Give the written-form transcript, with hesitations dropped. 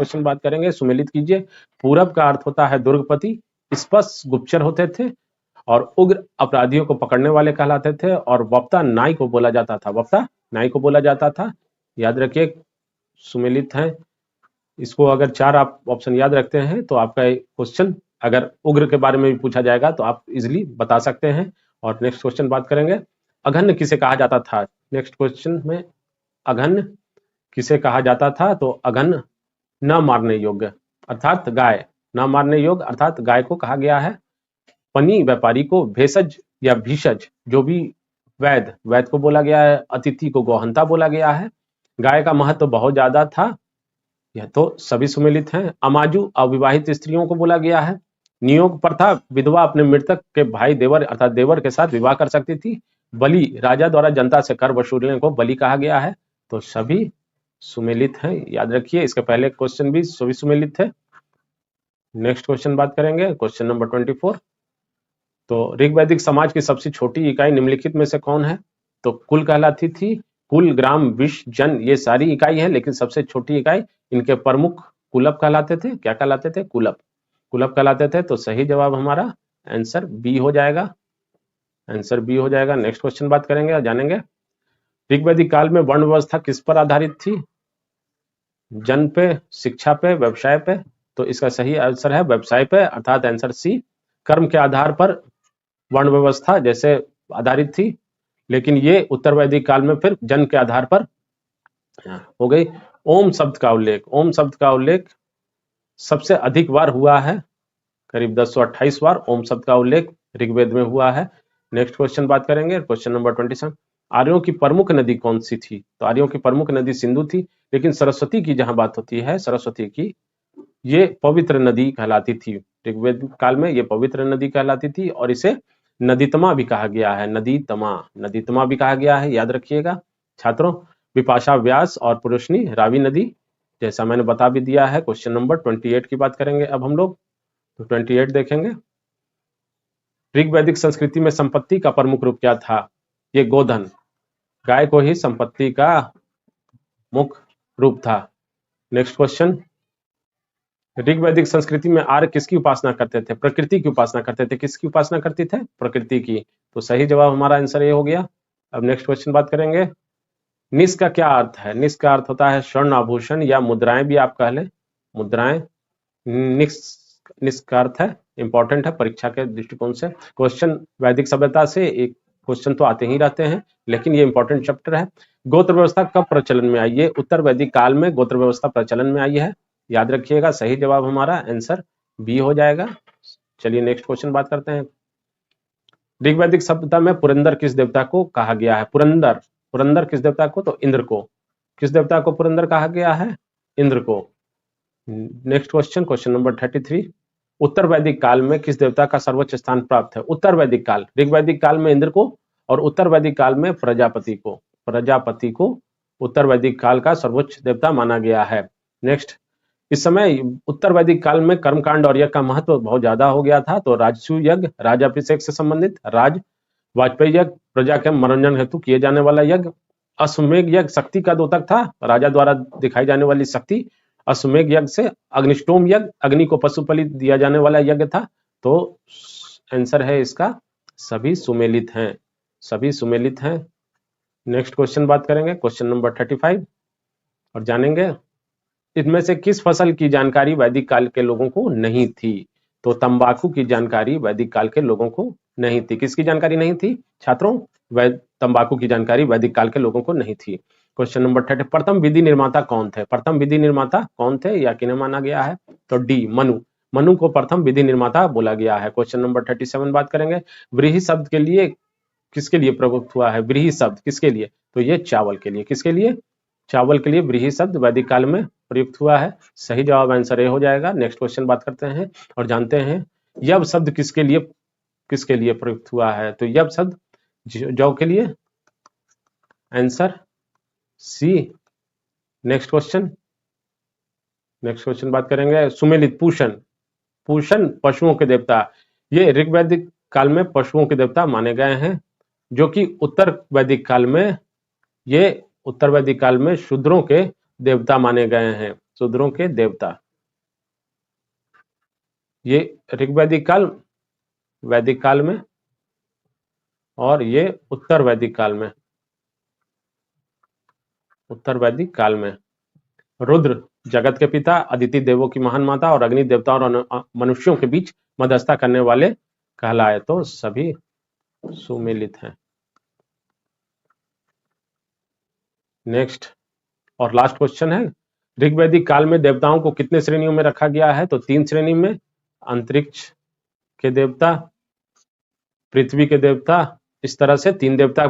Question बात करेंगे, सुमेलित कीजिए। पूरब का अर्थ होता है दुर्गपति, स्पष्ट गुप्तचर होते थे और उग्र अपराधियों को पकड़ने वाले कहलाते थे, और वप्ता नाई को बोला जाता था, वप्ता नाई को बोला जाता था। याद रखिए सुमेलित है। इसको अगर 4 आप ऑप्शन याद रखते हैं तो आपका क्वेश्चन अगर उग्र के बारे में भी पूछा जाएगा तो आप इजिली बता सकते हैं। और नेक्स्ट क्वेश्चन बात करेंगे, अघन्य किसे कहा जाता था। नेक्स्ट क्वेश्चन में अघन्य किसे कहा जाता था, तो अघन्य न मारने योग्य अर्थात गाय, न मारने योग्य अर्थात गाय को कहा गया है। पनी व्यापारी को भेषज या भीषज जो भी वैद को बोला गया है। अतिथि को गोहंता बोला गया है। गाय का महत्व बहुत ज्यादा था, यह तो सभी सुमेलित हैं। अमाजु अविवाहित स्त्रियों को बोला गया है। नियोग प्रथा, विधवा अपने मृतक के भाई देवर अर्थात देवर के साथ विवाह कर सकती थी। बलि, राजा द्वारा जनता से कर वसूलने को बलि कहा गया है। तो सभी सुमेलित हैं, याद रखिए। इसके पहले क्वेश्चन भी सभी सुमेलित थे। नेक्स्ट क्वेश्चन बात करेंगे, क्वेश्चन नंबर 24। तो ऋग्वैदिक समाज की सबसे छोटी इकाई निम्नलिखित में से कौन है। तो कुल कहलाती थी। कुल, ग्राम, विश्व, जन ये सारी इकाई है, लेकिन सबसे छोटी इकाई इनके प्रमुख कुलप कहलाते थे। क्या कहलाते थे? कुलप, कुलप कहलाते थे। तो सही जवाब हमारा आंसर बी हो जाएगा, आंसर बी हो जाएगा। नेक्स्ट क्वेश्चन बात करेंगे और जानेंगे, ऋग्वैदिक काल में वर्ण व्यवस्था किस पर आधारित थी। जन पे, शिक्षा पे, व्यवसाय पे। तो इसका सही आंसर है व्यवसाय पे, अर्थात आंसर सी। कर्म के आधार पर वर्ण व्यवस्था जैसे आधारित थी, लेकिन ये उत्तर वैदिक काल में फिर जन के आधार पर हो गई। ओम शब्द का उल्लेख, ओम शब्द का उल्लेख सबसे अधिक बार हुआ है, करीब 1028 बार ओम शब्द का उल्लेख ऋग्वेद में हुआ है। नेक्स्ट क्वेश्चन बात करेंगे, क्वेश्चन नंबर 27। आर्यों की प्रमुख नदी कौन सी थी। तो आर्यों की प्रमुख नदी सिंधु थी, लेकिन सरस्वती की जहां बात होती है, सरस्वती की, ये पवित्र नदी कहलाती थी। ऋग्वेद काल में ये पवित्र नदी कहलाती थी और इसे नदीतमा भी कहा गया है, नदीतमा, नदीतमा भी कहा गया है, याद रखिएगा छात्रों। विपाशा व्यास और पुरुषनी रावी नदी, जैसा मैंने बता भी दिया है। क्वेश्चन नंबर 28 की बात करेंगे अब हम लोग, तो 28 देखेंगे। ऋग्वैदिक संस्कृति में संपत्ति का प्रमुख रूप क्या था। ये गोधन, गाय को ही संपत्ति का मुख्य रूप था। नेक्स्ट क्वेश्चन, ऋग्वैदिक संस्कृति में आर्य किसकी उपासना करते थे। प्रकृति की उपासना करते थे। किसकी उपासना करते थे? प्रकृति की। तो सही जवाब हमारा आंसर ये हो गया। अब नेक्स्ट क्वेश्चन बात करेंगे, निस का क्या अर्थ है। निस का अर्थ होता है स्वर्ण आभूषण या मुद्राएं भी आप कह लें, मुद्राएं। निस का अर्थ है, इंपॉर्टेंट है परीक्षा के दृष्टिकोण से। क्वेश्चन वैदिक सभ्यता से एक क्वेश्चन तो आते ही रहते हैं, लेकिन ये इंपॉर्टेंट चैप्टर है। गोत्र व्यवस्था कब प्रचलन में आई। ये उत्तर वैदिक काल में गोत्र व्यवस्था प्रचलन में आई है, याद रखिएगा। सही जवाब हमारा आंसर बी हो जाएगा। चलिए नेक्स्ट क्वेश्चन बात करते हैं। ऋग्वैदिक सभ्यता में पुरंदर किस देवता को कहा गया है। पुरंदर, पुरंदर किस देवता को। तो इंद्र को। किस देवता को पुरंदर कहा गया है? इंद्र को। Next question, question number 33। उत्तर वैदिक काल में किस देवता का सर्वोच्च स्थान प्राप्त है। उत्तर वैदिक काल, ऋग्वैदिक काल में इंद्र को और उत्तर वैदिक काल में प्रजापति को, प्रजापति को उत्तर वैदिक काल का सर्वोच्च देवता माना गया है। नेक्स्ट, इस समय उत्तर वैदिक काल में कर्मकांड और यज्ञ का महत्व बहुत ज्यादा हो गया था। तो राजसू यज्ञ, राजाभिषेक से संबंधित, राज वाजपेयी यज्ञ, प्रजा के मनोरंजन हेतु किए जाने वाला यज्ञ, अश्वमेघ यज्ञ शक्ति का द्योतक था, राजा द्वारा दिखाई जाने वाली शक्ति। अश्वमेघ यज्ञ से अग्निष्टोम यज्ञ, अग्नि को पशु बलि दिया जाने वाला यज्ञ था। तो आंसर है इसका सभी सुमेलित हैं, सभी सुमेलित हैं। नेक्स्ट क्वेश्चन बात करेंगे, क्वेश्चन नंबर 35 और जानेंगे, इनमें से किस फसल की जानकारी वैदिक काल के लोगों को नहीं थी। तो तंबाकू की जानकारी वैदिक काल के लोगों को नहीं थी। किसकी जानकारी नहीं थी छात्रों? तंबाकू की जानकारी वैदिक काल के लोगों को नहीं थी। क्वेश्चन नंबर 30, प्रथम विधि निर्माता कौन थे। प्रथम विधि निर्माता कौन थे या किन्हें माना गया है। तो डी, मनु, मनु को प्रथम विधि निर्माता बोला गया है। क्वेश्चन नंबर 37 बात करेंगे, व्रीहि शब्द के लिए किसके लिए प्रयुक्त हुआ है। व्रीहि शब्द किसके लिए। तो ये चावल के लिए। किसके लिए? चावल के लिए व्रीहि शब्द वैदिक काल में प्रयुक्त हुआ है। सही जवाब आंसर ए हो जाएगा। नेक्स्ट क्वेश्चन बात करते हैं और जानते हैं, यव शब्द किसके लिए प्रयुक्त हुआ है। तो यव शब्द जौ के लिए, answer C. Next question, next question बात करेंगे, सुमेलित, पूषण, पूषण पशुओं के देवता, ये ऋग्वैदिक काल में पशुओं के देवता माने गए हैं, जो कि उत्तर वैदिक काल में, ये उत्तर वैदिक काल में शूद्रों के देवता माने गए हैं। शूद्रों के देवता। ये ऋग्वैदिक काल, वैदिक काल में, और ये उत्तर वैदिक काल में। उत्तर वैदिक काल में रुद्र जगत के पिता, अदिति देवों की महान माता और अग्नि देवताओं और मनुष्यों के बीच मध्यस्थता करने वाले कहलाए। तो सभी सुमेलित हैं। नेक्स्ट और लास्ट क्वेश्चन है, ऋग्वैदिक काल में देवताओं को कितने श्रेणियों में रखा गया है? तो 3 श्रेणी में, अंतरिक्ष के देवता, पृथ्वी के देवता, इस तरह से 3 देवता